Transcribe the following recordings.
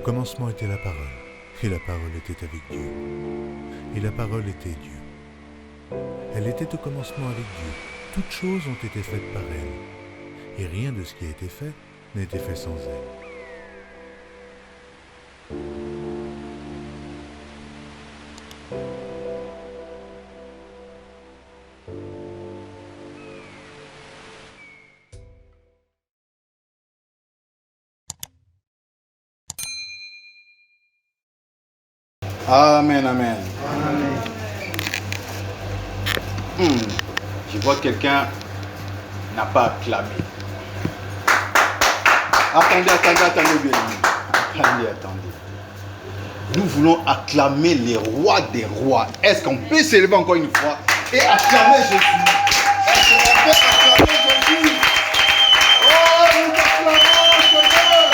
commencement était la parole, et la parole était avec Dieu, et la parole était Dieu. Elle était au commencement avec Dieu. Toutes choses ont été faites par elle, et rien de ce qui a été fait n'a été fait sans elle. Amen, amen. Je vois que quelqu'un n'a pas acclamé. Attendez, bien. Attendez. Nous voulons acclamer les rois des rois. Est-ce qu'on peut s'élever encore une fois et acclamer Jésus? Est-ce qu'on peut acclamer Jésus? Oh, nous t'acclamons, Seigneur.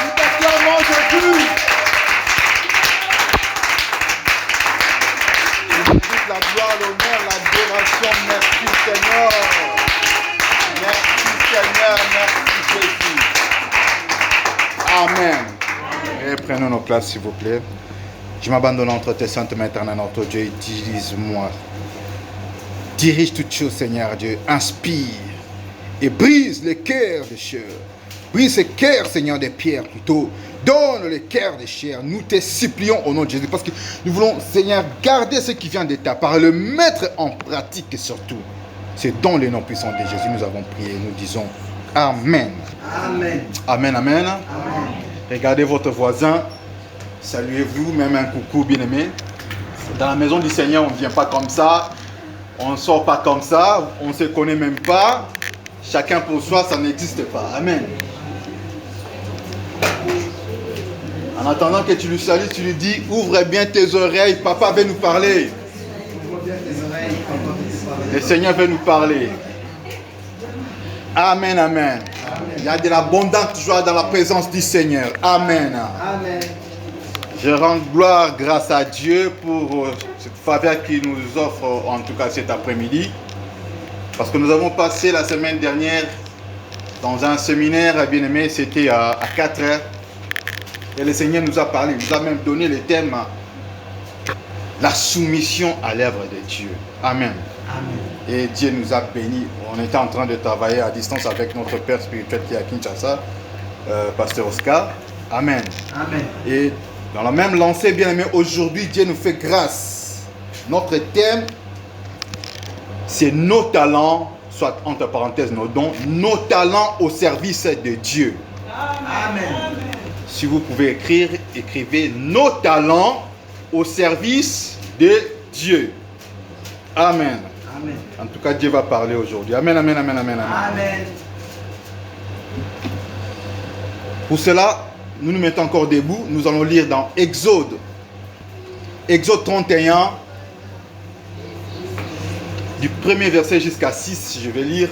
Nous t'acclamons, Jésus. La gloire, l'honneur, l'adoration, merci Seigneur. Merci Seigneur, merci Jésus. Amen. Et prenons nos places s'il vous plaît. Je m'abandonne entre tes saintes mains éternelles, notre Dieu, utilise-moi. Dirige toutes choses Seigneur Dieu, inspire et brise les cœurs des chers. Brise ces cœurs Seigneur des pierres plutôt. Donne les cœurs des chairs. Nous te supplions au nom de Jésus. Parce que nous voulons, Seigneur, garder ce qui vient de ta parole. Le mettre en pratique surtout. C'est dans le nom puissant de Jésus. Nous avons prié. Nous disons Amen. Amen. Amen, amen. Amen. Regardez votre voisin. Saluez-vous, même un coucou bien-aimé. Dans la maison du Seigneur, on ne vient pas comme ça. On ne sort pas comme ça. On ne se connaît même pas. Chacun pour soi, ça n'existe pas. Amen. En attendant que tu lui salues, tu lui dis, ouvre bien tes oreilles, papa veut nous parler. Le Seigneur veut nous parler. Amen, amen. Il y a de l'abondante joie dans la présence du Seigneur. Amen. Amen. Je rends gloire grâce à Dieu pour cette faveur qu'il nous offre, en tout cas cet après-midi. Parce que nous avons passé la semaine dernière dans un séminaire, bien aimé, c'était à 4 heures. Et le Seigneur nous a parlé, il nous a même donné le thème, la soumission à l'œuvre de Dieu. Amen. Amen. Et Dieu nous a bénis. On était en train de travailler à distance avec notre Père spirituel qui est à Kinshasa, Pasteur Oscar. Amen. Amen. Et dans la même lancée, bien aimé, aujourd'hui, Dieu nous fait grâce. Notre thème, c'est nos talents, soit entre parenthèses nos dons, nos talents au service de Dieu. Amen. Si vous pouvez écrire, écrivez nos talents au service de Dieu. Amen. Amen. En tout cas, Dieu va parler aujourd'hui. Amen, amen, amen, amen, amen. Amen. Pour cela, nous nous mettons encore debout. Nous allons lire dans Exode. Exode 31. Du premier verset jusqu'à 6, je vais lire.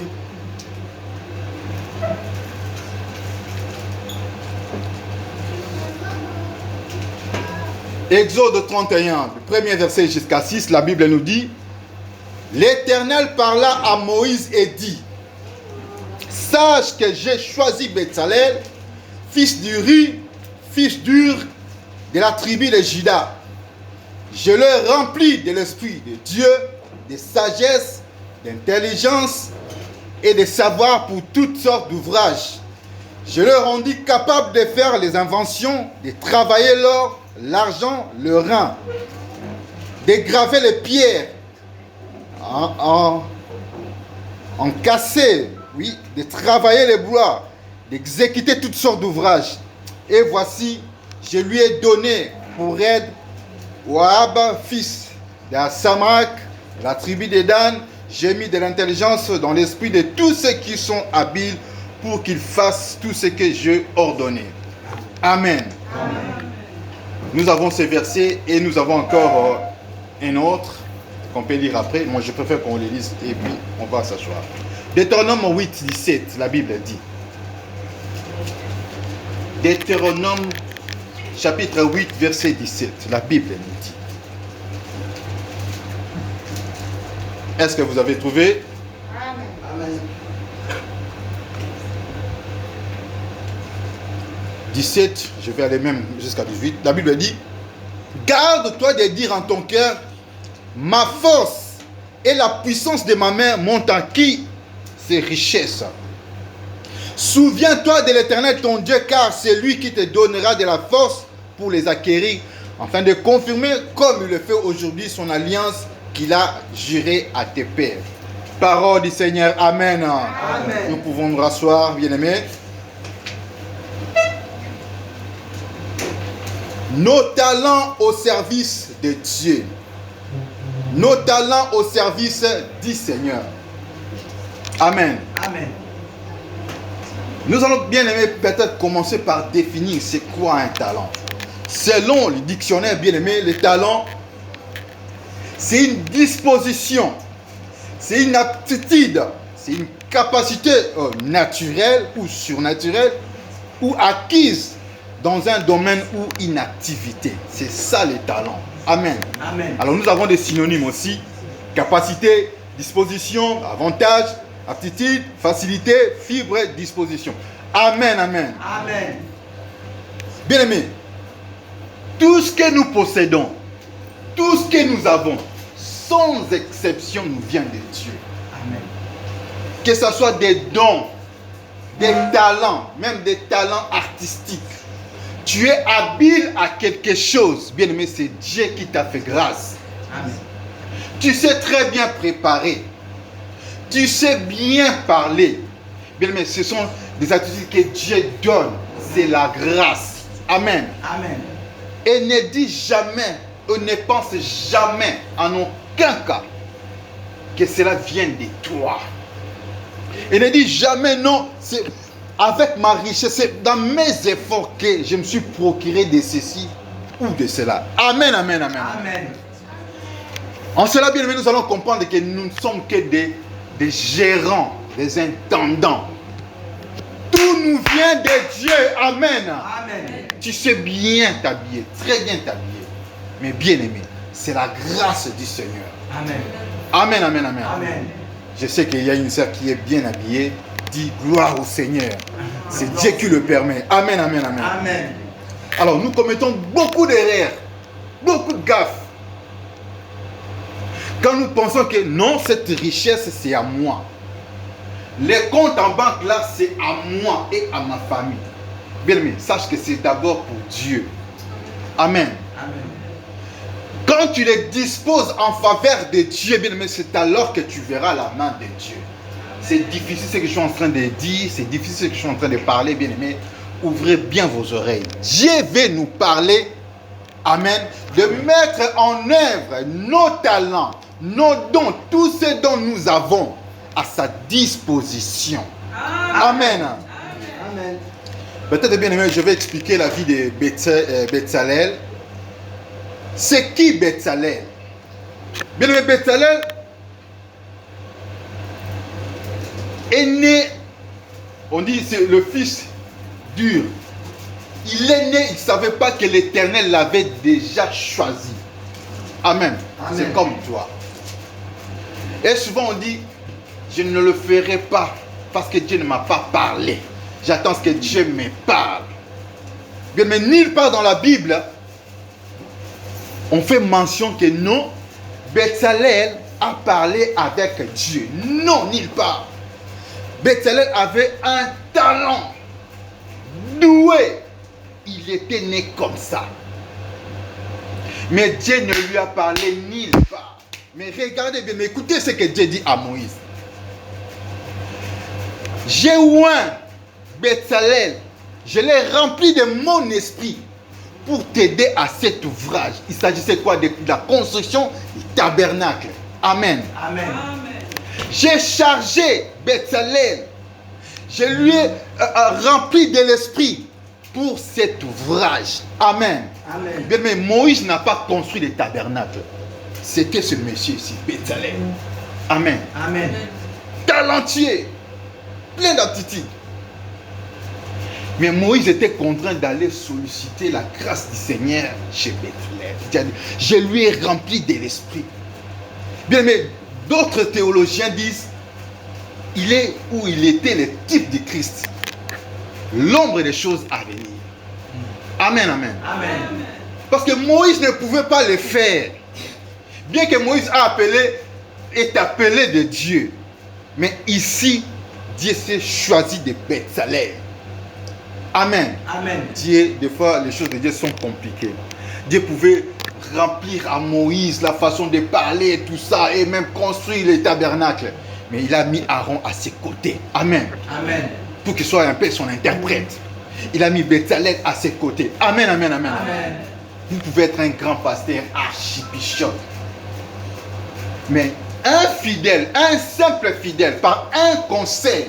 Exode 31, du premier verset jusqu'à 6, la Bible nous dit: L'Éternel parla à Moïse et dit: Sache que j'ai choisi Betsalel, fils d'Uri, fils d'Ur, de la tribu de Juda. Je le remplis de l'Esprit de Dieu, de sagesse, d'intelligence et de savoir pour toutes sortes d'ouvrages. Je le rendis capable de faire les inventions, de travailler l'or, l'argent, le rein, de graver les pierres, en casser, oui, de travailler les bois, d'exécuter toutes sortes d'ouvrages. Et voici, je lui ai donné pour aide Wahab, fils d'Assamak, la tribu de Dan. J'ai mis de l'intelligence dans l'esprit de tous ceux qui sont habiles pour qu'ils fassent tout ce que j'ai ordonné. Amen. Amen. Nous avons ces versets et nous avons encore un autre qu'on peut lire après. Moi, je préfère qu'on les lise et puis on va s'asseoir. Deutéronome 8, 17, la Bible dit. Deutéronome chapitre 8, verset 17, la Bible nous dit. Est-ce que vous avez trouvé? Amen. 17, je vais aller même jusqu'à 18. La Bible dit, garde-toi de dire en ton cœur, ma force et la puissance de ma main m'ont acquis ces richesses. Souviens-toi de l'Éternel ton Dieu, car c'est lui qui te donnera de la force pour les acquérir, afin de confirmer, comme il le fait aujourd'hui, son alliance qu'il a jurée à tes pères. Parole du Seigneur, Amen. Amen. Nous pouvons nous rasseoir, bien-aimés. Nos talents au service de Dieu. Nos talents au service du Seigneur. Amen. Amen. Nous allons bien aimer peut-être commencer par définir c'est quoi un talent. Selon le dictionnaire bien aimé, le talent, c'est une disposition, c'est une aptitude, c'est une capacité naturelle ou surnaturelle ou acquise dans un domaine ou une activité. C'est ça le talent. Amen. Amen. Alors nous avons des synonymes aussi. Capacité, disposition, avantage, aptitude, facilité, fibre, disposition. Amen, amen. Amen. Bien-aimés, tout ce que nous possédons, tout ce que nous avons, sans exception, nous vient de Dieu. Amen. Que ce soit des dons, des talents, même des talents artistiques. Tu es habile à quelque chose. Bien-aimé, c'est Dieu qui t'a fait grâce. Amen. Tu sais très bien préparer. Tu sais bien parler. Bien-aimé, ce sont des attitudes que Dieu donne. C'est la grâce. Amen. Amen. Et ne dis jamais, ou ne pense jamais, en aucun cas, que cela vient de toi. Et ne dis jamais non, c'est avec ma richesse, c'est dans mes efforts que je me suis procuré de ceci ou de cela. Amen, amen, amen. Amen. En cela, bien aimé, nous allons comprendre que nous ne sommes que des gérants, des intendants. Tout nous vient de Dieu. Amen. Amen. Tu sais bien t'habiller, très bien t'habiller. Mais bien aimé, c'est la grâce du Seigneur. Amen. Amen, amen, amen. Amen. Je sais qu'il y a une sœur qui est bien habillée. Dis gloire au Seigneur. C'est Dieu qui le permet. Amen, amen, amen. Amen. Alors nous commettons beaucoup d'erreurs, beaucoup de gaffes. Quand nous pensons que non, cette richesse c'est à moi. Les comptes en banque là, c'est à moi et à ma famille. Bien aimé, sache que c'est d'abord pour Dieu. Amen. Amen. Quand tu les disposes en faveur de Dieu, bien aimé, c'est alors que tu verras la main de Dieu. C'est difficile ce que je suis en train de dire, c'est difficile ce que je suis en train de parler, bien aimé. Ouvrez bien vos oreilles. Dieu veut nous parler, amen, de mettre en œuvre nos talents, nos dons, tout ce dont nous avons à sa disposition. Amen. Amen. Peut-être bien aimé, je vais expliquer la vie de Bezalel. C'est qui Bezalel? Bien aimé, Bezalel est né, on dit c'est le fils d'Ur. Il est né, il ne savait pas que l'Éternel l'avait déjà choisi. Amen. Amen. C'est comme toi. Et souvent on dit, je ne le ferai pas parce que Dieu ne m'a pas parlé. J'attends que Dieu me parle. Bien, mais nulle part dans la Bible, on fait mention que non, Bezalel a parlé avec Dieu. Non, nulle part. Bezalel avait un talent. Doué. Il était né comme ça. Mais Dieu ne lui a parlé nulle part. Mais regardez bien, mais écoutez ce que Dieu dit à Moïse. J'ai oint Bezalel, je l'ai rempli de mon esprit pour t'aider à cet ouvrage. Il s'agissait quoi? De la construction du tabernacle. Amen. Amen. J'ai chargé Bezalel, je lui ai rempli de l'esprit pour cet ouvrage. Amen. Amen. Bien, mais Moïse n'a pas construit le tabernacle. C'était ce monsieur ici, Bezalel. Amen. Amen. Talentueux, plein d'aptitudes. Mais Moïse était contraint d'aller solliciter la grâce du Seigneur chez Bezalel. Je lui ai rempli de l'esprit. Bien, mais d'autres théologiens disent, il est où il était le type de Christ, l'ombre des choses à venir. Amen, amen. Amen. Parce que Moïse ne pouvait pas le faire. Bien que Moïse est appelé de Dieu. Mais ici, Dieu s'est choisi de Bétzalel. Amen. Amen. Dieu, des fois, les choses de Dieu sont compliquées. Dieu pouvait remplir à Moïse la façon de parler, tout ça, et même construire le tabernacle. Mais il a mis Aaron à ses côtés. Amen. Amen. Pour qu'il soit un peu son interprète. Il a mis Bétzalel à ses côtés. Amen, amen, amen. Amen. Vous pouvez être un grand pasteur, archibishop. Mais un fidèle, un simple fidèle, par un conseil,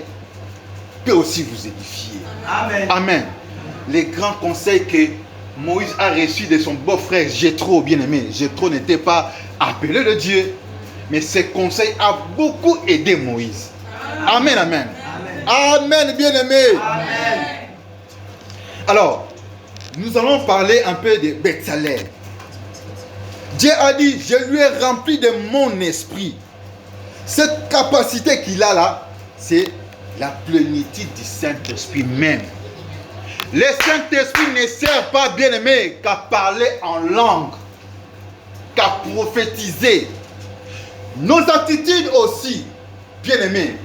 peut aussi vous édifier. Amen. Amen. Les grands conseils que Moïse a reçus de son beau-frère Jéthro, bien-aimé. Jéthro n'était pas appelé de Dieu, mais ses conseils ont beaucoup aidé Moïse. Amen, amen. Amen, bien-aimé. Amen. Alors, nous allons parler un peu de Bétzalel. Dieu a dit, je lui ai rempli de mon esprit. Cette capacité qu'il a là, c'est la plénitude du Saint-Esprit même. Le Saint-Esprit ne sert pas, bien-aimé, qu'à parler en langue, qu'à prophétiser. Nos attitudes aussi, bien-aimés,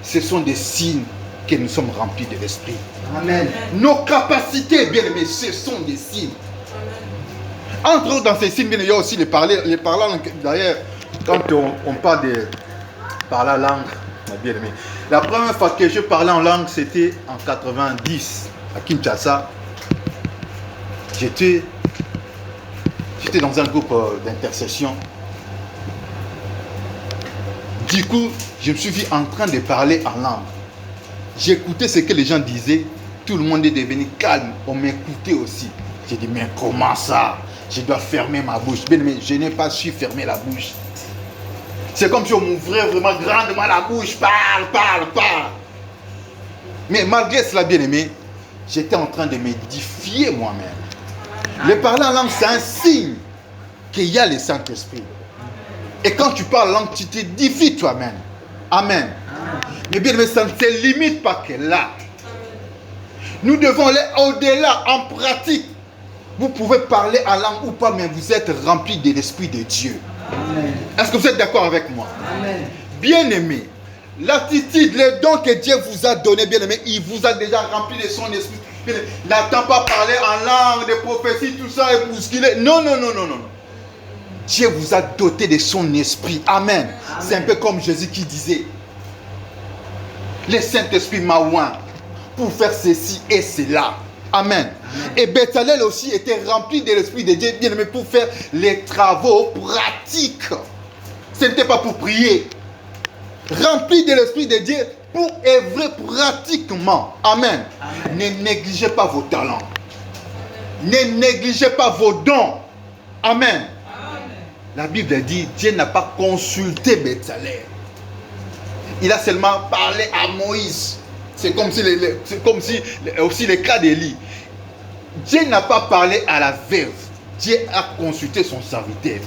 ce sont des signes que nous sommes remplis de l'Esprit. Amen. Nos capacités, bien-aimés, ce sont des signes. Entre autres, dans ces signes, il y a aussi les parlants. D'ailleurs, quand on parle de parler en langue, bien-aimé, la première fois que je parlais en langue, c'était en 90, à Kinshasa. J'étais dans un groupe d'intercession. Du coup, je me suis vu en train de parler en langue. J'écoutais ce que les gens disaient. Tout le monde est devenu calme. On m'écoutait aussi. J'ai dit, mais comment ça? Je dois fermer ma bouche. Bien, mais je n'ai pas su fermer la bouche. C'est comme si on m'ouvrait vraiment grandement la bouche. Parle. Mais malgré cela, bien aimé, j'étais en train de m'édifier moi-même. Le parler en langue, c'est un signe qu'il y a le Saint-Esprit. Et quand tu parles en langue, tu t'édifies toi-même. Amen. Mais bien aimé, ça ne se limite pas que là. Nous devons aller au-delà, en pratique. Vous pouvez parler en langue ou pas, mais vous êtes rempli de l'Esprit de Dieu. Est-ce que vous êtes d'accord avec moi? Amen. Bien-aimé, l'attitude, le don que Dieu vous a donné, bien-aimé, il vous a déjà rempli de son esprit. N'attends pas parler en langue, de prophéties, tout ça, et bousculer. Non. Dieu vous a doté de son esprit. Amen. C'est un peu comme Jésus qui disait, le Saint-Esprit m'a oint pour faire ceci et cela. Amen. Et Bétzalel aussi était rempli de l'Esprit de Dieu, bien aimé, pour faire les travaux pratiques. Ce n'était pas pour prier. Rempli de l'Esprit de Dieu pour œuvrer pratiquement. Amen. Ne négligez pas vos talents. Ne négligez pas vos dons. Amen. La Bible dit, Dieu n'a pas consulté Bétzalel. Il a seulement parlé à Moïse. C'est comme si aussi le cas d'Élie. Dieu n'a pas parlé à la veuve. Dieu a consulté son serviteur.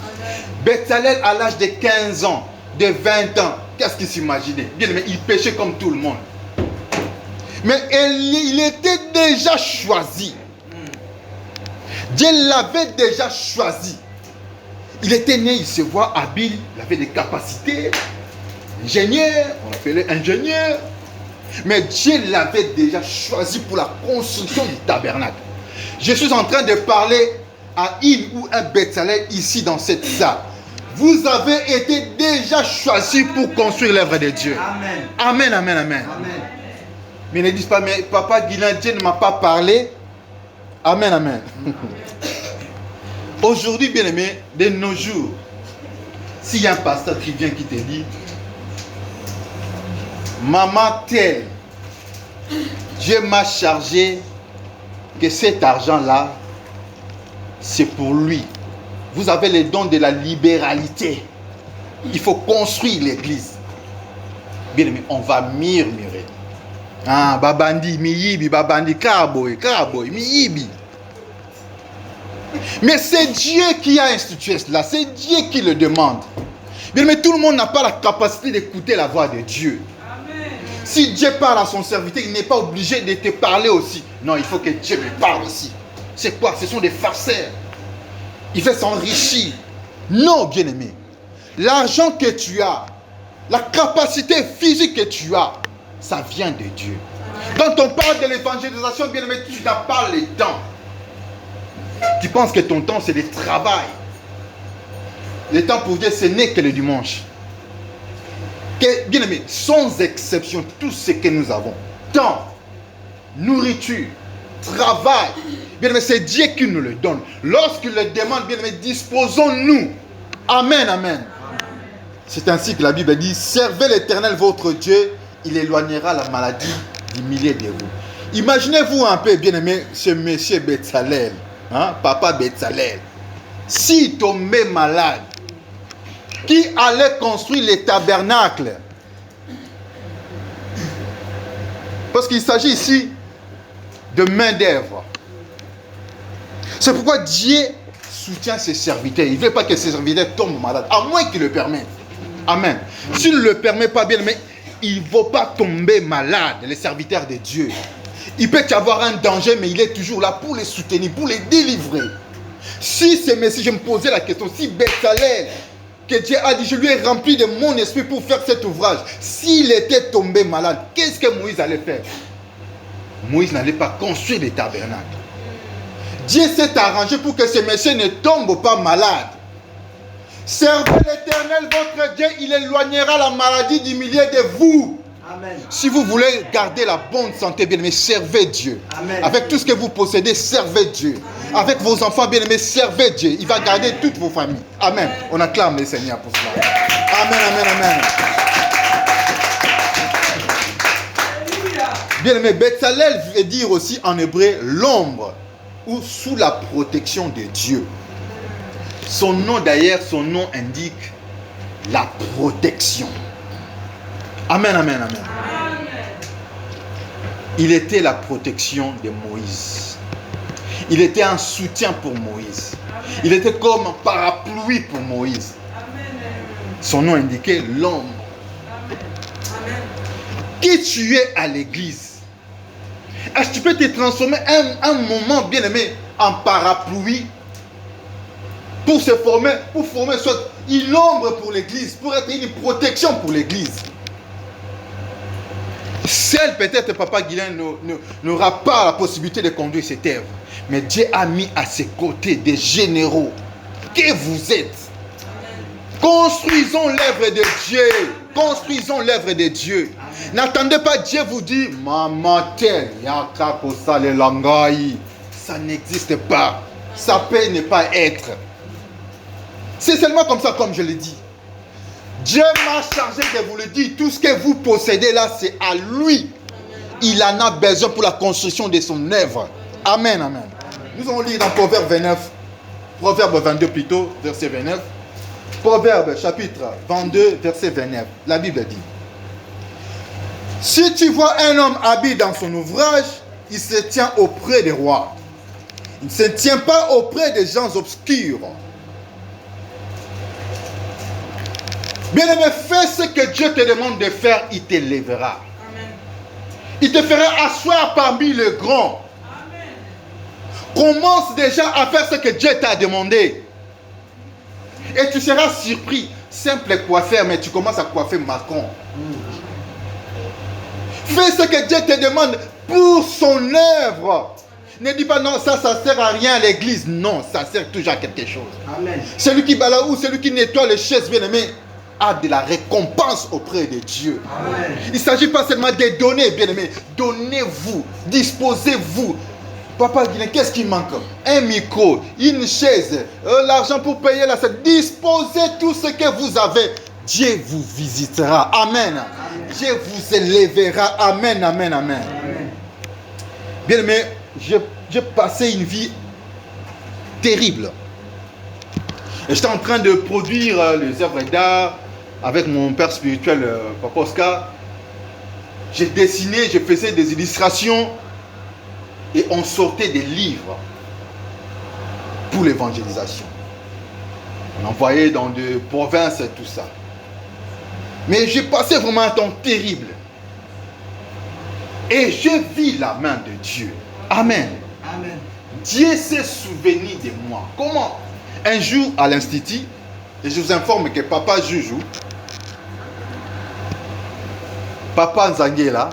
Bétzalel, à l'âge de 15 ans, de 20 ans, qu'est-ce qu'il s'imaginait? Bien, mais il péchait comme tout le monde. Mais il était déjà choisi. Dieu l'avait déjà choisi. Il était né, il se voit habile, il avait des capacités. Ingénieur, on l'appelait ingénieur. Mais Dieu l'avait déjà choisi pour la construction du tabernacle. Je suis en train de parler à une ou un Bétzalel ici dans cette salle. Vous avez été déjà choisi pour construire l'œuvre de Dieu. Amen. Amen. Mais ne dites pas, mais papa Guilain, Dieu ne m'a pas parlé. Amen. Aujourd'hui, bien aimé, de nos jours, s'il y a un pasteur qui vient qui te dit, maman telle, Dieu m'a chargé que cet argent-là, c'est pour lui. Vous avez les dons de la libéralité. Il faut construire l'église. Bien aimé, on va murmurer. Ah, babandi, miyibi, babandi, karaboy, miyibi. Mais c'est Dieu qui a institué cela. C'est Dieu qui le demande. Bien aimé, tout le monde n'a pas la capacité d'écouter la voix de Dieu. Si Dieu parle à son serviteur, il n'est pas obligé de te parler aussi. Non, il faut que Dieu me parle aussi. C'est quoi? Ce sont des farceurs. Il fait s'enrichir. Non, bien-aimé. L'argent que tu as, la capacité physique que tu as, ça vient de Dieu. Quand on parle de l'évangélisation, bien-aimé, tu n'as pas le temps. Tu penses que ton temps, c'est le travail. Le temps pour Dieu, ce n'est que le dimanche. Bien-aimé, sans exception, tout ce que nous avons, temps, nourriture, travail, bien-aimé, c'est Dieu qui nous le donne. Lorsqu'il le demande, bien-aimé, disposons-nous. Amen, amen. C'est ainsi que la Bible dit, servez l'Éternel votre Dieu, il éloignera la maladie du milieu de vous. Imaginez-vous un peu, bien-aimé, ce monsieur Bezalel, hein, papa Bezalel, s'il tombait malade, qui allait construire les tabernacles? Parce qu'il s'agit ici de main d'œuvre. C'est pourquoi Dieu soutient ses serviteurs. Il ne veut pas que ses serviteurs tombent malades, à moins qu'il le permette. Amen. S'il ne le permet pas, bien, mais il ne va pas tomber malade, les serviteurs de Dieu. Il peut y avoir un danger, mais il est toujours là pour les soutenir, pour les délivrer. Si ces messieurs, je me posais la question, si Bezalel, que Dieu a dit, je lui ai rempli de mon esprit pour faire cet ouvrage, s'il était tombé malade, qu'est-ce que Moïse allait faire? Moïse n'allait pas construire des tabernacles. Dieu s'est arrangé pour que ces messieurs ne tombent pas malades. Servez l'Éternel votre Dieu, il éloignera la maladie du milieu de vous. Amen. Si vous voulez garder la bonne santé, bien-aimés, servez Dieu. Amen. Avec tout ce que vous possédez, servez Dieu. Amen. Avec vos enfants, bien-aimés, servez Dieu. Il va garder toutes vos familles. Amen. On acclame le Seigneur pour cela. Amen, amen, amen. Bien-aimé, Bezalel veut dire aussi en hébreu l'ombre ou sous la protection de Dieu. Son nom d'ailleurs, son nom indique la protection. Amen, amen, amen. Amen. Il était la protection de Moïse. Il était un soutien pour Moïse. Amen. Il était comme un parapluie pour Moïse. Amen. Son nom indiquait l'ombre. Qui tu es à l'église? Est-ce que tu peux te transformer un moment, bien aimé, en parapluie pour se former, pour former soit une ombre pour l'église, pour être une protection pour l'église? Seul peut-être Papa Guilain n'aura pas la possibilité de conduire cette œuvre. Mais Dieu a mis à ses côtés des généraux que vous êtes. Construisons l'œuvre de Dieu. Construisons l'œuvre de Dieu. N'attendez pas Dieu vous dit Maman tel, yakakosa le langai. Ça n'existe pas. Ça peut ne pas être. C'est seulement comme ça, comme je l'ai dit. Dieu m'a chargé de vous le dire. Tout ce que vous possédez là, c'est à lui. Il en a besoin pour la construction de son œuvre. Amen, amen. Nous allons lire dans Proverbe 29, Proverbe 22 plutôt, verset 29. Proverbe chapitre 22, verset 29. La Bible dit: si tu vois un homme habile dans son ouvrage, il se tient auprès des rois. Il ne se tient pas auprès des gens obscurs. Bien-aimé, fais ce que Dieu te demande de faire, il t'élèvera. Il te fera asseoir parmi les grands. Amen. Commence déjà à faire ce que Dieu t'a demandé. Et tu seras surpris. Simple coiffeur, mais tu commences à coiffer Macron. Fais ce que Dieu te demande pour son œuvre. Ne dis pas non, ça sert à rien à l'église. Non, ça sert toujours à quelque chose. Amen. Celui qui balaou, celui qui nettoie les chaises, bien-aimé, a de la récompense auprès de Dieu. Amen. Il ne s'agit pas seulement de donner, bien-aimé. Donnez-vous, disposez-vous. Papa, qu'est-ce qui manque? Un micro, une chaise, l'argent pour payer la salle. Disposez tout ce que vous avez. Dieu vous visitera. Amen. Amen. Dieu vous élèvera. Amen, amen, amen. Amen. Bien-aimé, j'ai passé une vie terrible. J'étais en train de produire les œuvres d'art avec mon père spirituel, Papa Oscar. J'ai dessiné, je faisais des illustrations et on sortait des livres pour l'évangélisation. On envoyait dans des provinces et tout ça. Mais j'ai passé vraiment un temps terrible. Et je vis la main de Dieu. Amen. Amen. Dieu s'est souvenu de moi. Comment? Un jour à l'institut, et je vous informe que papa Joujou, papa Nzangela,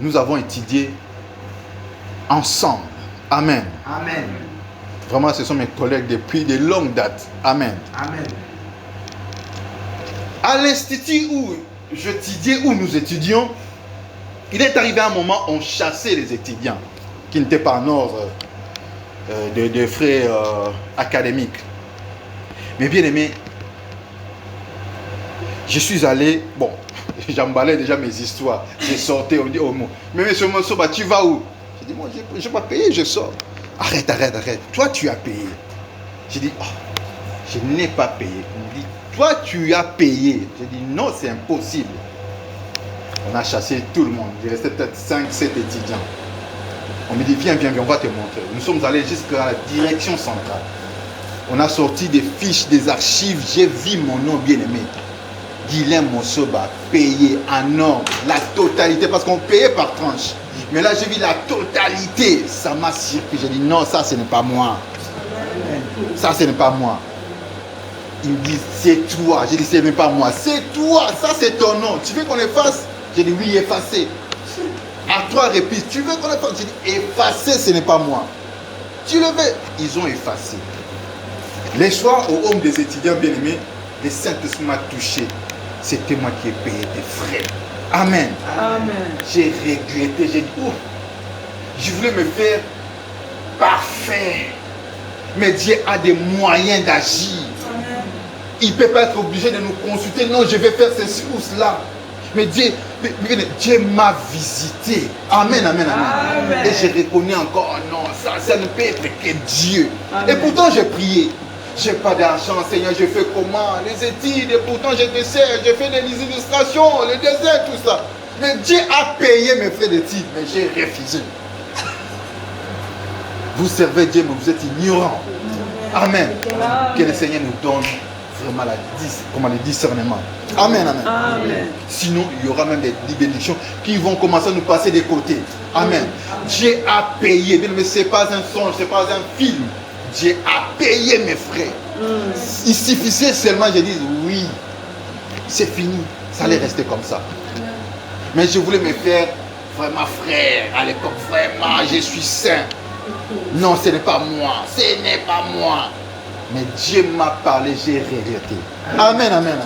nous avons étudié ensemble. Amen. Amen. Vraiment, ce sont mes collègues depuis de longues dates. Amen. Amen. À l'institut où j'étudiais, où nous étudions, il est arrivé un moment où on chassait les étudiants qui n'étaient pas en ordre de frais académiques. Mais bien aimé, je suis allé, bon, j'emballais déjà mes histoires, je sortais au mot. Mais monsieur Monsoba, tu vas où? J'ai dit, moi, je n'ai pas payé, je sors. Arrête. Toi, tu as payé. J'ai dit, oh, je n'ai pas payé. Il me dit, toi, tu as payé. J'ai dit, non, c'est impossible. On a chassé tout le monde. Il restait peut-être 5-7 étudiants. On me dit, viens, on va te montrer. Nous sommes allés jusqu'à la direction centrale. On a sorti des fiches, des archives. J'ai vu mon nom bien-aimé. Guilhem Monsoba, payé en ordre, la totalité, parce qu'on payait par tranche. Mais là, j'ai vu la totalité. Ça m'a surpris. J'ai dit, non, ça, ce n'est pas moi. Ça, ce n'est pas moi. Il me dit, c'est toi. J'ai dit, ce n'est pas moi. C'est toi. Ça, c'est ton nom. Tu veux qu'on efface? J'ai dit, oui, effacer. À 3 reprises, tu veux qu'on efface? J'ai dit, effacer, ce n'est pas moi. Tu le veux? Ils ont effacé. Les soirs, au home des étudiants bien-aimés, le Saint-Esprit m'a touché. C'était moi qui ai payé tes frais. Amen. Amen. J'ai regretté, j'ai dit, oh, je voulais me faire parfait. Mais Dieu a des moyens d'agir. Il ne peut pas être obligé de nous consulter. Non, je vais faire ceci ou cela. Mais Dieu m'a visité. Amen. Et je reconnais encore, non, ça ne peut être que Dieu. Amen. Et pourtant, j'ai prié. Je n'ai pas d'argent, Seigneur, je fais comment? Les études, et pourtant je te sers, je fais des illustrations, le désert, tout ça. Mais Dieu a payé mes frais d'études, mais j'ai refusé. Vous servez Dieu, mais vous êtes ignorants. Amen. Que le Seigneur nous donne vraiment le discernement. Amen. Sinon, il y aura même des bénédictions qui vont commencer à nous passer des côtés. Amen. Dieu a payé, mais ce n'est pas un songe, ce n'est pas un film. Dieu a payé mes frais. Il suffisait seulement, je dis oui, c'est fini. Ça allait rester comme ça. Mais je voulais me faire vraiment frère. À l'époque, vraiment, je suis saint. Non, ce n'est pas moi. Ce n'est pas moi. Mais Dieu m'a parlé, j'ai regretté. Amen.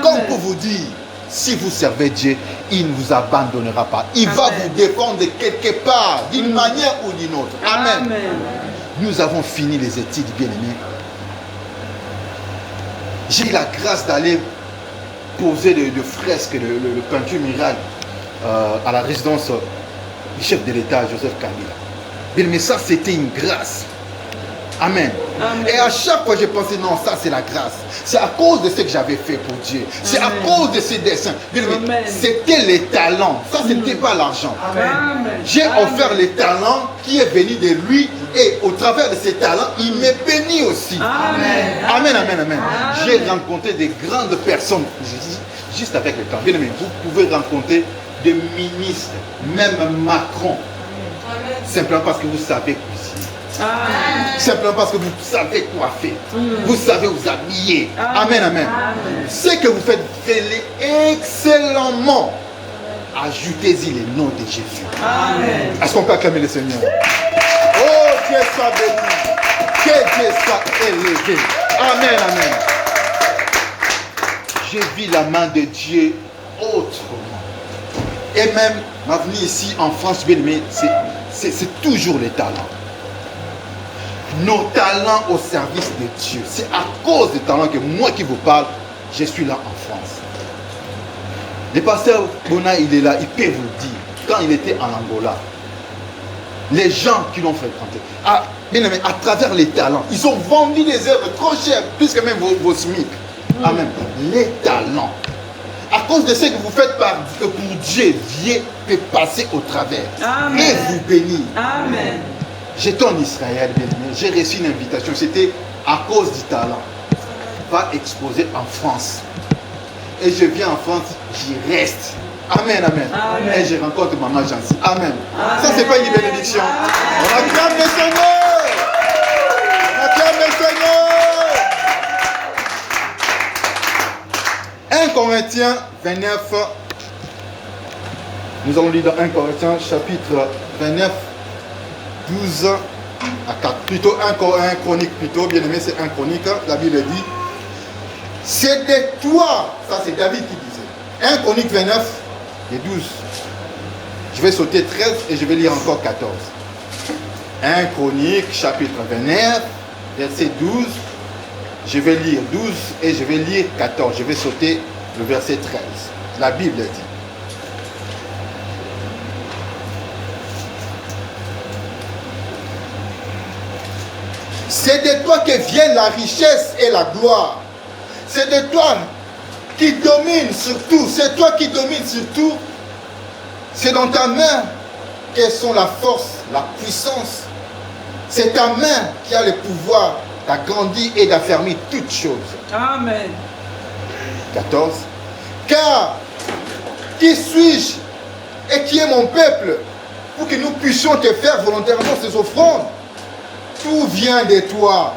Comme pour vous dire, si vous servez Dieu, il ne vous abandonnera pas. Il va vous défendre quelque part, d'une manière ou d'une autre. Amen. Nous avons fini les études, bien-aimés. J'ai eu la grâce d'aller poser de fresques, de peinture murale à la résidence du chef de l'État, Joseph Kabila. Bien-aimés, ça c'était une grâce. Amen. Et à chaque fois, je pensais, non, ça c'est la grâce. C'est à cause de ce que j'avais fait pour Dieu. C'est à cause de ces dessins. C'était les talents. Ça, ce n'était pas l'argent. J'ai offert les talents qui est venu de lui. Et au travers de ces talents, il m'est béni aussi. Amen. J'ai rencontré des grandes personnes. Juste avec le temps. Bien aimé, vous pouvez rencontrer des ministres, même Macron. Simplement parce que vous savez cuisiner. Simplement parce que vous savez coiffer. Vous savez vous habiller. Amen. Ce que vous faites, faites-le excellemment. Ajoutez-y le nom de Jésus. Est-ce qu'on peut acclamer le Seigneur? Oh, Dieu soit béni. Que Dieu soit élevé. Amen. J'ai vu la main de Dieu autrement. Et même, ma venue ici en France, bien aimé, c'est toujours les talents. Nos talents au service de Dieu. C'est à cause des talents que moi qui vous parle, je suis là en France. Le pasteur Bona, il est là, il peut vous le dire. Quand il était en Angola, les gens qui l'ont fréquenté, à travers les talents, ils ont vendu des œuvres trop chères, plus que même vos SMIC. Amen. Les talents. À cause de ce que vous faites pour Dieu, Dieu peut passer au travers. Et vous bénir. Amen. J'étais en Israël, j'ai reçu une invitation, c'était à cause du talent. Va exposer en France. Et je viens en France, j'y reste. Amen. Et je rencontre maman Jancy. Amen. Ça, c'est pas une bénédiction. On acclame le Seigneur. Corinthiens 29. Nous allons lire dans 1 Corinthiens chapitre 29, 12 à 4. Plutôt 1 Chronique, plutôt, bien aimé, c'est 1 Chronique. La Bible dit, c'est de toi, ça c'est David qui disait. 1 Chronique 29 et 12. Je vais sauter 13 et je vais lire encore 14. 1 Chronique chapitre 29, verset 12. Je vais lire 12 et je vais lire 14. Je vais sauter le verset 13. La Bible dit, c'est de toi que vient la richesse et la gloire. C'est de toi qui domine sur tout. C'est toi qui domine sur tout. C'est dans ta main qu'elles sont la force, la puissance. C'est ta main qui a le pouvoir d'agrandir et d'affermir toutes choses. Amen. 14. Car qui suis-je et qui est mon peuple pour que nous puissions te faire volontairement ces offrandes? Tout vient de toi.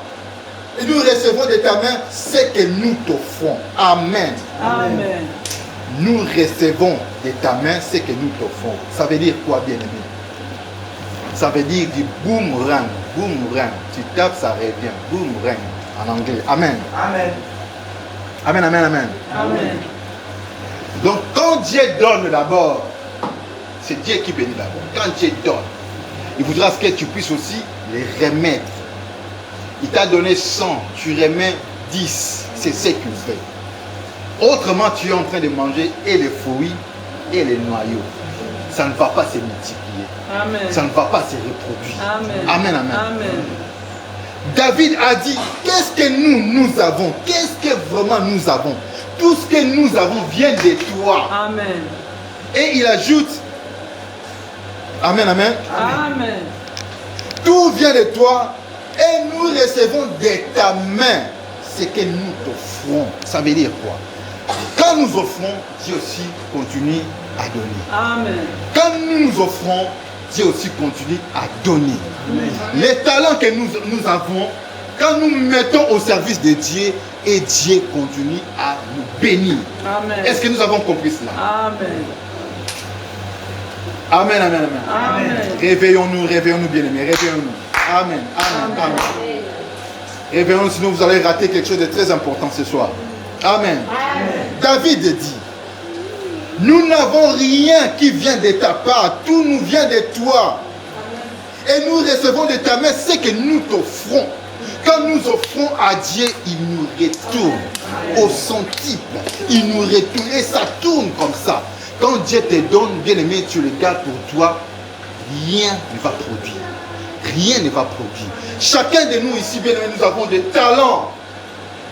Et nous recevons de ta main ce que nous t'offrons. Amen. Amen. Nous recevons de ta main ce que nous t'offrons. Ça veut dire quoi, bien-aimé? Ça veut dire du boomerang. Boomerang. Tu tapes, ça revient. Boomerang en anglais. Amen. Amen. Amen, amen, amen. Amen. Donc quand Dieu donne d'abord, c'est Dieu qui bénit d'abord. Quand Dieu donne, il voudra que tu puisses aussi les remettre. Il t'a donné 100, tu remets 10. C'est ce qu'il fait. Autrement, tu es en train de manger et les fruits et les noyaux. Ça ne va pas se multiplier. Amen. Ça ne va pas se reproduire. Amen. Amen, amen. Amen. David a dit, qu'est-ce que nous avons? Qu'est-ce que vraiment nous avons? Tout ce que nous avons vient de toi. Amen. Et il ajoute, amen, amen. Amen. Tout vient de toi et nous recevons de ta main ce que nous t'offrons. Ça veut dire quoi? Quand nous offrons, Dieu aussi continue à donner. Amen. Quand nous nous offrons, Dieu aussi continue à donner. Amen. Les talents que nous avons, quand nous mettons au service de Dieu, et Dieu continue à nous bénir. Amen. Est-ce que nous avons compris cela? Amen. Amen, amen, amen. Amen. Réveillons-nous, réveillons-nous, bien-aimés, réveillons-nous. Amen, amen, amen. Réveillons-nous, sinon vous allez rater quelque chose de très important ce soir. Amen. David dit, nous n'avons rien qui vient de ta part, tout nous vient de toi. Et nous recevons de ta main ce que nous t'offrons. Quand nous offrons à Dieu, il nous retourne au centuple. Il nous retourne et ça tourne comme ça. Quand Dieu te donne, bien aimé, tu le gardes pour toi, rien ne va produire. Rien ne va produire. Chacun de nous ici, bien aimé, nous avons des talents,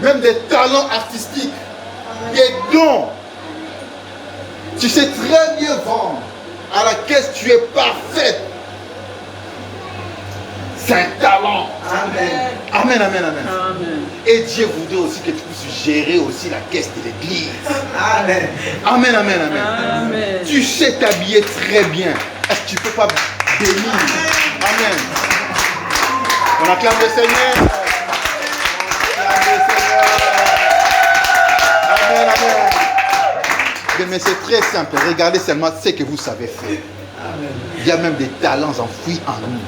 même des talents artistiques, des dons. Tu sais très bien vendre. À la caisse, tu es parfaite. C'est un talent. Amen. Amen, amen, amen. Amen. Et Dieu voudrait aussi que tu puisses gérer aussi la caisse de l'église. Amen. Amen, amen, amen. Amen. Tu sais t'habiller très bien. Est-ce que tu ne peux pas bénir? Amen. On acclame le Seigneur. On acclame le Seigneur. Amen, amen. Mais c'est très simple. Regardez seulement ce que vous savez faire. Il y a même des talents enfouis en nous.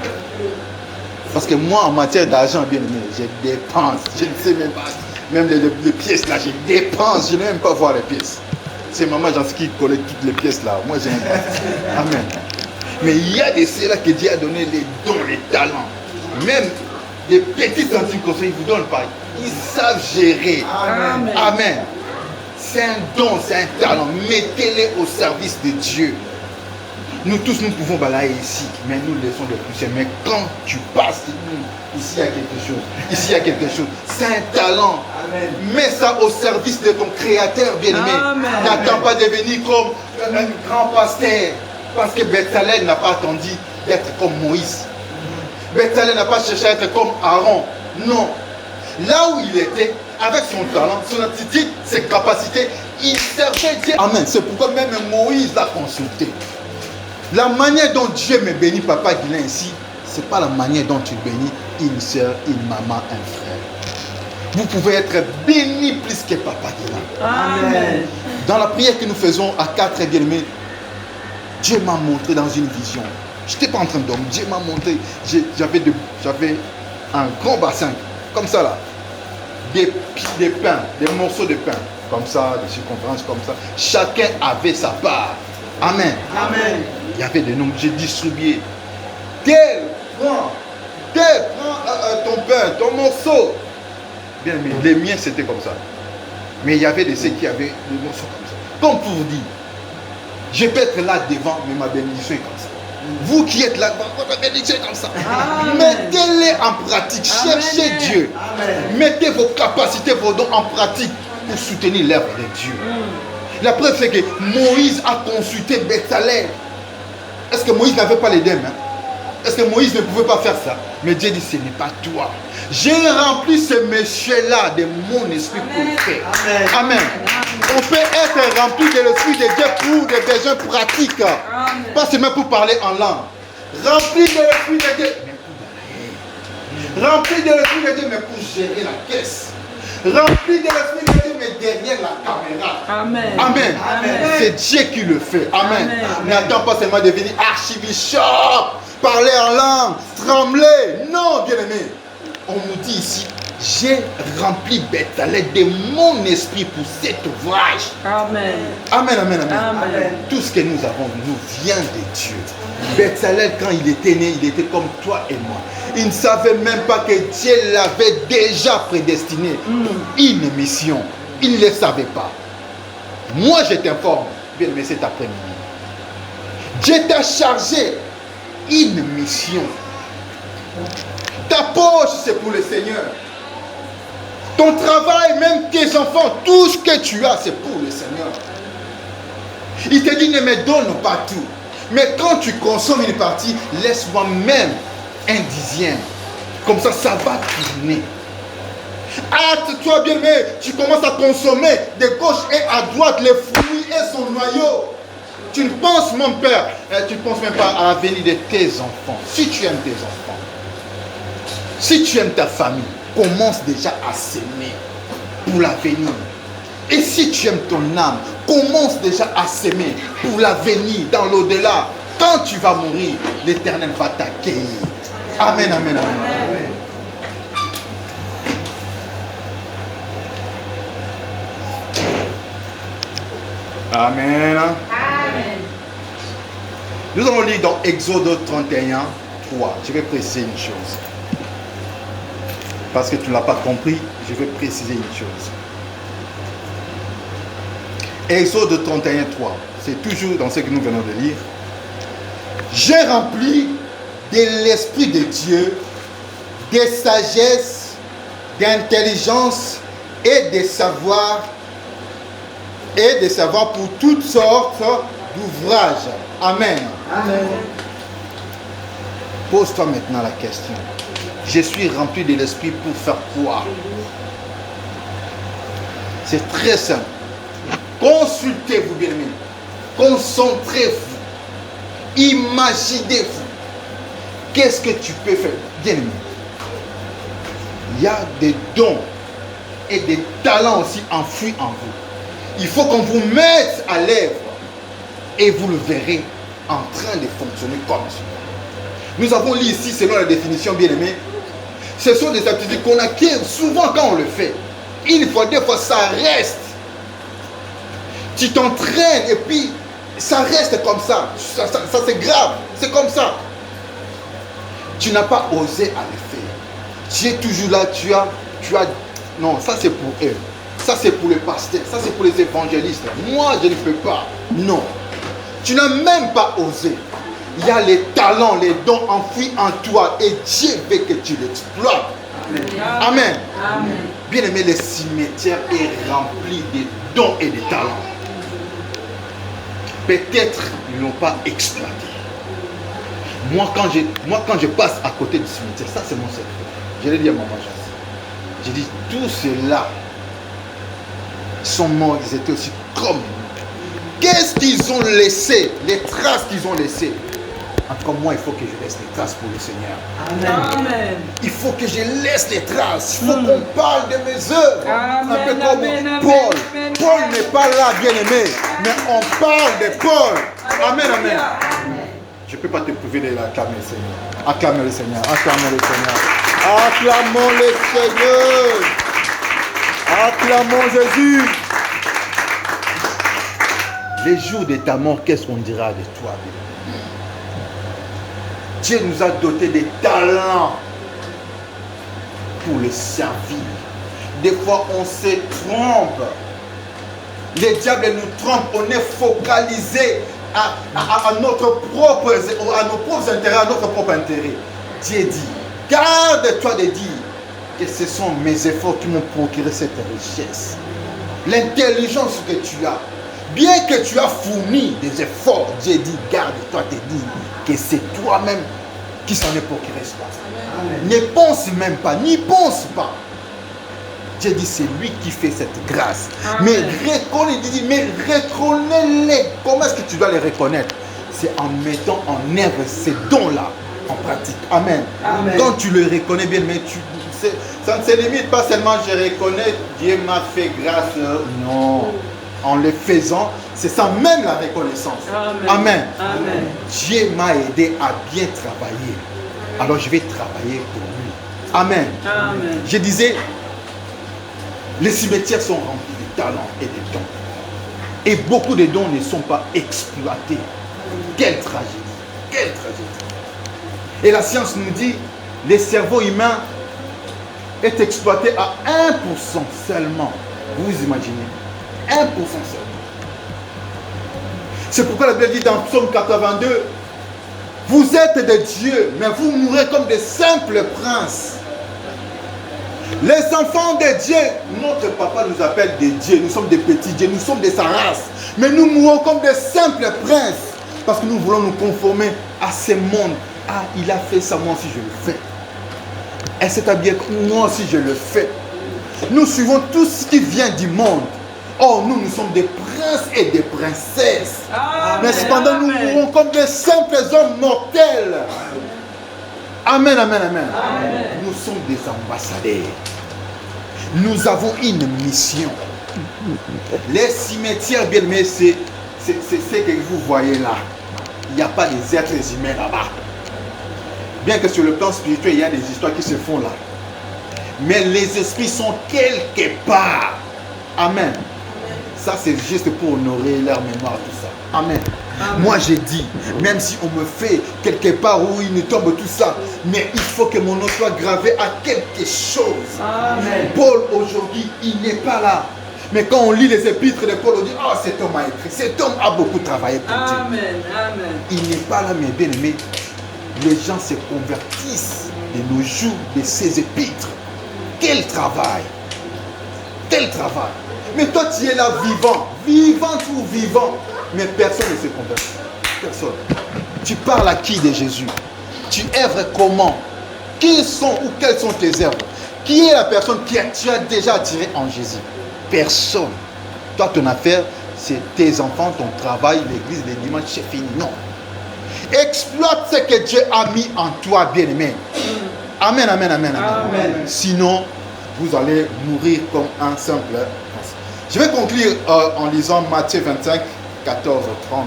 Parce que moi, en matière d'argent, bien aimé, je dépense. Je ne sais même pas. Même les pièces là, je dépense. Je n'aime même pas voir les pièces. C'est maman Janski qui collecte toutes les pièces là. Moi, je n'aime pas. Amen. Mais il y a des ceux-là que Dieu a donné les dons, les talents. Même des petits centimes comme ça, ils ne vous donnent pas. Ils savent gérer. Amen. Amen. C'est un don, c'est un talent. Mettez-les au service de Dieu. Nous tous, nous pouvons balayer ici, mais nous laissons des poussières. Mais quand tu passes, ici il y a quelque chose. Ici il y a quelque chose. C'est un talent. Amen. Mets ça au service de ton Créateur, bien-aimé. Amen. N'attends pas de devenir comme un grand pasteur. Parce que Bezalel n'a pas attendu d'être comme Moïse. Bezalel n'a pas cherché à être comme Aaron. Non. Là où il était, avec son talent, son attitude, ses capacités, il servait Dieu. Amen. C'est pourquoi même Moïse l'a consulté. La manière dont Dieu me bénit, papa Guilain ici, ce n'est pas la manière dont tu bénis une soeur, une maman, un frère. Vous pouvez être béni plus que Papa Guérin. Amen. Dans la prière que nous faisons à 4 bien-aimés, Dieu m'a montré dans une vision. Je n'étais pas en train de dormir. Dieu m'a montré. J'avais un grand bassin, comme ça là. Des pains, des morceaux de pain, comme ça, des circonférences comme ça. Chacun avait sa part. Amen. Amen. Il y avait des noms. J'ai distribué. Prends ton pain, ton morceau. Bien, mais les miens c'était comme ça. Mais il y avait de ceux qui avaient des morceaux comme ça. Comme pour vous dire, je peux être là devant, mais ma bénédiction est comme ça. Vous qui êtes là, votre bénédiction est comme ça. Amen. Mettez-les en pratique. Cherchez Amen. Dieu. Amen. Mettez vos capacités, vos dons en pratique pour soutenir l'œuvre de Dieu. La preuve c'est que Moïse a consulté Béthalel. Est-ce que Moïse n'avait pas les dents, hein? Est-ce que Moïse ne pouvait pas faire ça? Mais Dieu dit, ce n'est pas toi. J'ai rempli ce monsieur-là de mon esprit pour le faire. Amen. Amen. On peut être rempli de l'esprit de Dieu pour des besoins pratiques. Amen. Pas seulement pour parler en langue. Rempli de l'esprit de Dieu. Rempli de l'esprit de Dieu, mais pour gérer la caisse. Rempli de l'esprit de Dieu, mais derrière la caméra. Amen. Amen. Amen. C'est Dieu qui le fait. Amen. Amen. N'attends pas seulement de devenir archibishop, parler en langue, trembler. Non, bien-aimé. On nous dit ici, j'ai rempli Béthalel de mon esprit pour cet ouvrage. Amen. Amen, amen, amen. Amen. Tout ce que nous avons nous vient de Dieu. Béthalel, quand il était né, il était comme toi et moi. Il ne savait même pas que Dieu l'avait déjà prédestiné pour une mission. Il ne le savait pas. Moi, je t'informe, bien aimé, cet après-midi. Dieu t'a chargé une mission. Ta poche, c'est pour le Seigneur. Ton travail, même tes enfants, tout ce que tu as, c'est pour le Seigneur. Il te dit, ne me donne pas tout. Mais quand tu consommes une partie, laisse-moi même un dixième. Comme ça, ça va tourner. Hâte-toi bien, mais tu commences à consommer de gauche et à droite les fruits et son noyau. Tu ne penses, mon père, tu ne penses même pas à l'avenir de tes enfants. Si tu aimes tes enfants, si tu aimes ta famille, commence déjà à s'aimer pour l'avenir. Et si tu aimes ton âme, commence déjà à s'aimer pour l'avenir, dans l'au-delà. Quand tu vas mourir, l'Éternel va t'accueillir. Amen, amen, amen. Amen. Amen. Nous allons lire dans Exode 31, 3. Je vais préciser une chose. Parce que tu ne l'as pas compris, je vais préciser une chose. Exode 31, 3. C'est toujours dans ce que nous venons de lire. J'ai rempli de l'Esprit de Dieu, de sagesse, d'intelligence et de savoir pour toutes sortes d'ouvrages. Amen. Amen. Pose-toi maintenant la question. Je suis rempli de l'Esprit pour faire quoi? C'est très simple. Consultez-vous, bien-aimés. Concentrez-vous. Imaginez-vous. Qu'est-ce que tu peux faire? Bien-aimés, il y a des dons et des talents aussi enfouis en vous. Il faut qu'on vous mette à l'œuvre et vous le verrez en train de fonctionner comme ça. Nous avons lu ici, selon la définition, bien-aimés, ce sont des aptitudes qu'on acquiert souvent quand on le fait. Une fois, deux fois, ça reste. Tu t'entraînes et puis ça reste comme ça. Ça c'est grave. C'est comme ça. Tu n'as pas osé à le faire. Tu es toujours là, tu as... Non, ça c'est pour eux. Ça c'est pour les pasteurs. Ça c'est pour les évangélistes. Moi, je ne peux pas. Non. Tu n'as même pas osé. Il y a les talents, les dons enfouis en toi et Dieu veut que tu l'exploites. Amen. Amen. Bien aimé, le cimetière est rempli de dons et de talents. Peut-être ils ne l'ont pas exploité. Moi, quand je passe à côté du cimetière, ça c'est mon secret. Je l'ai dit à maman Joyce. J'ai dit, tous ceux-là sont morts, ils étaient aussi comme nous. Qu'est-ce qu'ils ont laissé? Les traces qu'ils ont laissées. En tout cas, moi, il faut que je laisse les traces pour le Seigneur. Amen. Il faut que je laisse les traces. Il faut qu'on parle de mes œuvres. Amen, Un peu comme amen, Paul. amen, Paul amen. n'est pas là, bien-aimé. Mais on parle de Paul. Amen, amen. Je ne peux pas te prouver de l'acclamer le Seigneur. Acclamez le Seigneur. Acclamez le Seigneur. Acclamons le Seigneur. Acclamons Jésus. Les jours de ta mort, qu'est-ce qu'on dira de toi? Dieu nous a dotés des talents pour le servir. Des fois, on se trompe. Les diables nous trompent. On est focalisé à nos propres intérêts, à notre propre intérêt. Dieu dit, garde-toi de dire que ce sont mes efforts qui m'ont procuré cette richesse. L'intelligence que tu as, bien que tu as fourni des efforts, Dieu dit, garde-toi de dire que c'est toi-même qui s'en est procuré cela. Ne pense même pas, n'y pense pas. Dieu dit, c'est lui qui fait cette grâce. Amen. Mais reconnais-les. Comment est-ce que tu dois les reconnaître? C'est en mettant en œuvre ces dons-là en pratique. Amen. Amen. Quand tu le reconnais bien, mais ça ne se limite pas seulement, je reconnais, Dieu m'a fait grâce. Non. En le faisant, c'est ça même la reconnaissance. Amen. Amen. Amen. Dieu m'a aidé à bien travailler. Alors je vais travailler pour lui. Amen. Amen. Je disais, les cimetières sont remplis de talents et de dons. Et beaucoup de dons ne sont pas exploités. Quelle tragédie. Quelle tragédie. Et la science nous dit, le cerveau humain est exploité à 1% seulement. Vous vous imaginez? 1% seulement. C'est pourquoi la Bible dit dans Psaume 82, vous êtes des dieux, mais vous mourrez comme des simples princes. Les enfants de Dieu, notre papa nous appelle des dieux, nous sommes des petits dieux, nous sommes de sa race. Mais nous mourons comme des simples princes, parce que nous voulons nous conformer à ce monde. Ah, il a fait ça, moi aussi je le fais. Elle s'est habillée, moi aussi je le fais. Nous suivons tout ce qui vient du monde. Oh, nous sommes des princes et des princesses. Amen. Mais cependant, nous Amen. mourons comme des simples hommes mortels. Amen, amen, amen. Amen. Nous sommes des ambassadeurs. Nous avons une mission. Les cimetières, bien aimés, c'est ce que vous voyez là. Il n'y a pas des êtres humains là-bas. Bien que sur le plan spirituel, il y a des histoires qui se font là. Mais les esprits sont quelque part. Amen. Ça, c'est juste pour honorer leur mémoire, tout ça. Amen. Amen. Moi, j'ai dit, même si on me fait quelque part où il me tombe tout ça, mais il faut que mon nom soit gravé à quelque chose. Amen. Paul, aujourd'hui, il n'est pas là. Mais quand on lit les épîtres de Paul, on dit, oh, cet homme a écrit, cet homme a beaucoup travaillé pour Dieu. Amen. Amen. Il n'est pas là, mais bien aimé, les gens se convertissent de nos jours de ces épîtres. Quel travail! Quel travail! Mais toi, tu es là vivant, vivant ou vivant, mais personne ne se convertit. Personne. Tu parles à qui de Jésus? Tu œuvres comment? Qui sont ou quelles sont tes œuvres? Qui est la personne que tu as déjà attirée en Jésus? Personne. Toi, ton affaire, c'est tes enfants, ton travail, l'église, les dimanches, c'est fini. Non. Exploite ce que Dieu a mis en toi, bien-aimé. Amen, amen, amen, amen. Amen. Sinon, vous allez mourir comme un simple. Je vais conclure en lisant Matthieu 25, 14, 30.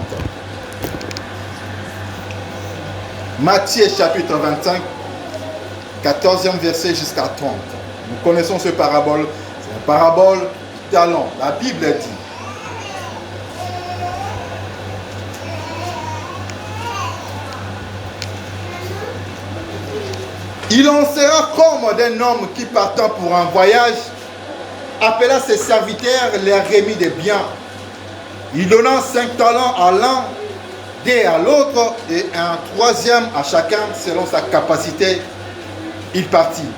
Matthieu chapitre 25, 14e verset jusqu'à 30. Nous connaissons ce parabole. C'est une parabole du talent. La Bible dit. Il en sera comme d'un homme qui partant pour un voyage, appela ses serviteurs, leur remit des biens. Il donna 5 talents à l'un, 2 à l'autre et un 3e à chacun selon sa capacité. Il partit.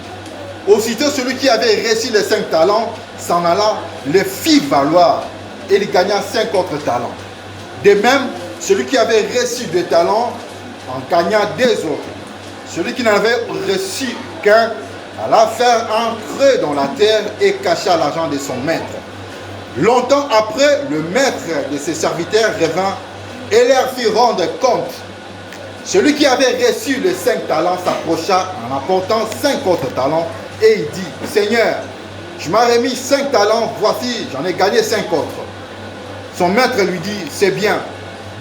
Aussitôt celui qui avait reçu les 5 talents s'en alla, le fit valoir et il gagna 5 autres talents. De même, celui qui avait reçu 2 talents en gagna 2 autres. Celui qui n'avait reçu qu'un alla faire un creux dans la terre et cacha l'argent de son maître. Longtemps après, le maître de ses serviteurs revint et leur fit rendre compte. Celui qui avait reçu les 5 talents s'approcha en apportant 5 autres talents et il dit, Seigneur, je m'as remis 5 talents, voici, j'en ai gagné 5 autres. Son maître lui dit, c'est bien,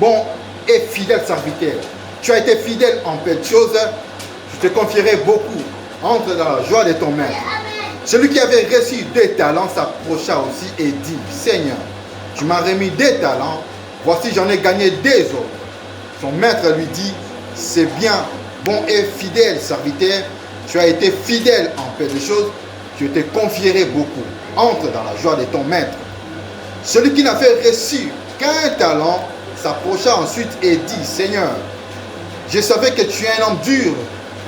bon et fidèle serviteur. Tu as été fidèle en peu de choses, je te confierai beaucoup. Entre dans la joie de ton maître. Celui qui avait reçu 2 talents s'approcha aussi et dit, Seigneur, tu m'as remis 2 talents, voici j'en ai gagné 2 autres. Son maître lui dit, c'est bien, bon et fidèle serviteur, tu as été fidèle en peu de choses, je te confierai beaucoup. Entre dans la joie de ton maître. Celui qui n'avait reçu qu'un talent s'approcha ensuite et dit, Seigneur, je savais que tu es un homme dur,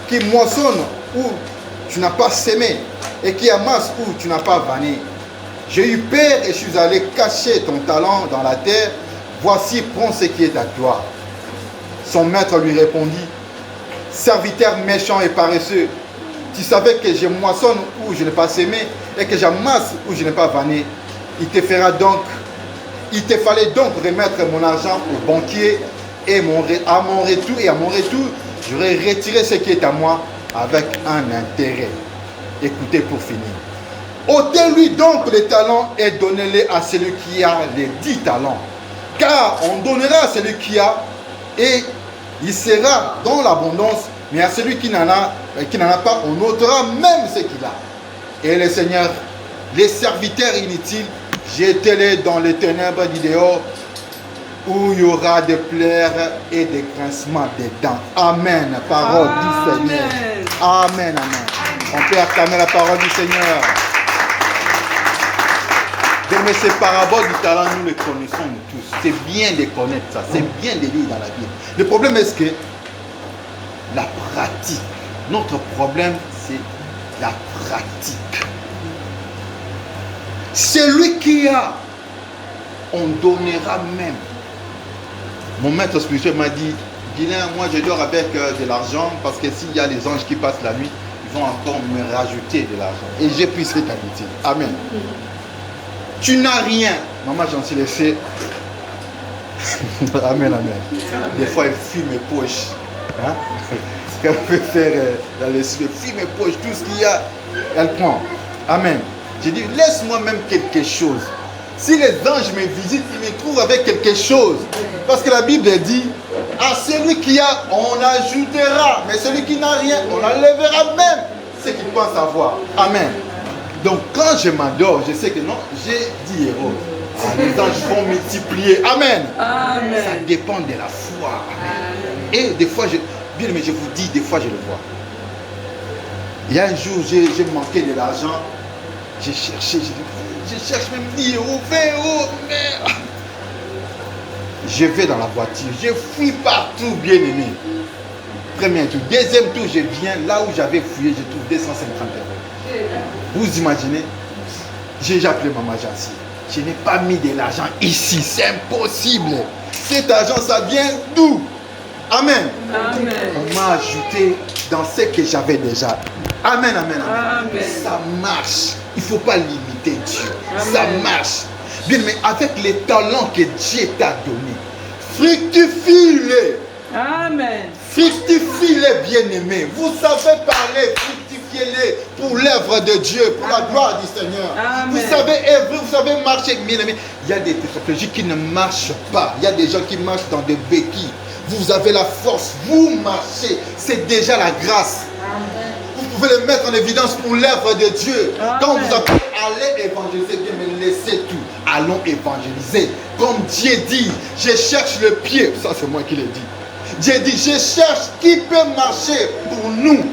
qui moissonne où tu n'as pas sémé et qui amasse où tu n'as pas vanné. J'ai eu peur et je suis allé cacher ton talent dans la terre. Voici, prends ce qui est à toi. Son maître lui répondit, serviteur méchant et paresseux, tu savais que je moissonne où je n'ai pas sémé et que j'amasse où je n'ai pas vanné. Il te fallait donc remettre mon argent au banquier et à mon retour, j'aurais retiré ce qui est à moi avec un intérêt. Écoutez pour finir. Ôtez-lui donc les talents et donnez-les à celui qui a les 10 talents. Car on donnera à celui qui a et il sera dans l'abondance, mais à celui qui n'en a pas, on ôtera même ce qu'il a. Et le Seigneur, les serviteurs inutiles, jetez-les dans les ténèbres du dehors, où il y aura des pleurs et des grincements des dents. Amen. Parole du Seigneur. Amen, amen. On peut acclamer la parole du Seigneur. Mais ces paraboles du talent, nous les connaissons tous. C'est bien de connaître ça. C'est bien de lire dans la Bible. Le problème est que la pratique. Notre problème, c'est la pratique. Celui qui a, on donnera même. Mon maître spirituel m'a dit, Guilain, moi je dors avec de l'argent parce que s'il y a les anges qui passent la nuit, ils vont encore me rajouter de l'argent. Et j'ai pris cette habitude. Amen. Tu n'as rien. Maman, j'en suis laissé. Amen, amen. Des fois, elle fuit mes poches. Hein? Ce qu'elle peut faire dans les cieux, elle fuit mes poches, tout ce qu'il y a, elle prend. Amen. J'ai dit, laisse-moi même quelque chose. Si les anges me visitent, ils me trouvent avec quelque chose. Parce que la Bible dit, à celui qui a, on ajoutera. Mais celui qui n'a rien, on enlèvera même ce qu'il pense avoir. Amen. Donc quand je m'endors, je sais que non, j'ai 10 euros. Les anges vont multiplier. Amen. Amen. Ça dépend de la foi. Amen. Et des fois, bien, mais je vous dis, des fois je le vois. Il y a un jour, j'ai manqué de l'argent. J'ai cherché, je cherche même 10 euros, 20 euros. Mais... Je vais dans la voiture, je fouille partout, bien aimé. Premier tour. Deuxième tour, je viens là où j'avais fouillé, je trouve 250 euros. Vous imaginez? J'ai appelé Maman Jancy. Je n'ai pas mis de l'argent ici, c'est impossible. Cet argent, ça vient d'où? Amen. Amen. On m'a ajouté dans ce que j'avais déjà. Amen, amen, amen. Amen. Ça marche. Il ne faut pas limiter Dieu. Amen. Ça marche. Bien, mais avec les talents que Dieu t'a donnés, fructifie-les. Amen. Fructifie-les, bien-aimés. Vous savez parler, fructifiez-les pour l'œuvre de Dieu, pour la gloire du Seigneur. Amen. Vous savez œuvrer, vous savez marcher, bien-aimés. Il y a des stratégies qui ne marchent pas. Il y a des gens qui marchent dans des béquilles. Vous avez la force, vous marchez. C'est déjà la grâce. Amen. Vous pouvez le mettre en évidence pour l'œuvre de Dieu. Amen. Quand vous appelez, allez évangéliser, bien, mais laissez tout. Allons évangéliser. Comme Dieu dit, je cherche le pied. Ça, c'est moi qui l'ai dit. Dieu dit, je cherche qui peut marcher pour nous.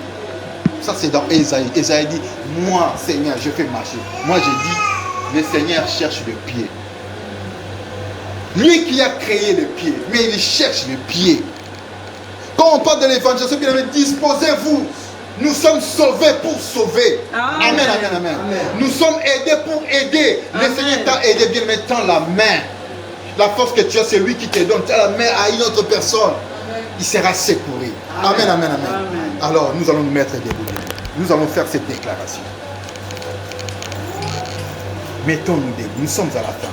Ça, c'est dans Ésaïe. Ésaïe dit, moi, Seigneur, je fais marcher. Moi, j'ai dit, le Seigneur cherche le pied. Lui qui a créé le pied, mais il cherche le pied. Quand on parle de l'évangélisation, bien aimé, disposez-vous. Nous sommes sauvés pour sauver. Amen, amen, amen, amen. Nous sommes aidés pour aider. Amen. Le Seigneur t'a aidé, bien aimé, tends la main. La force que tu as, c'est lui qui te donne. Tends la main à une autre personne. Amen. Il sera secouru. Amen, amen, amen, amen. Alors, nous allons nous mettre debout. Nous allons faire cette déclaration. Mettons-nous debout. Nous sommes à la fin.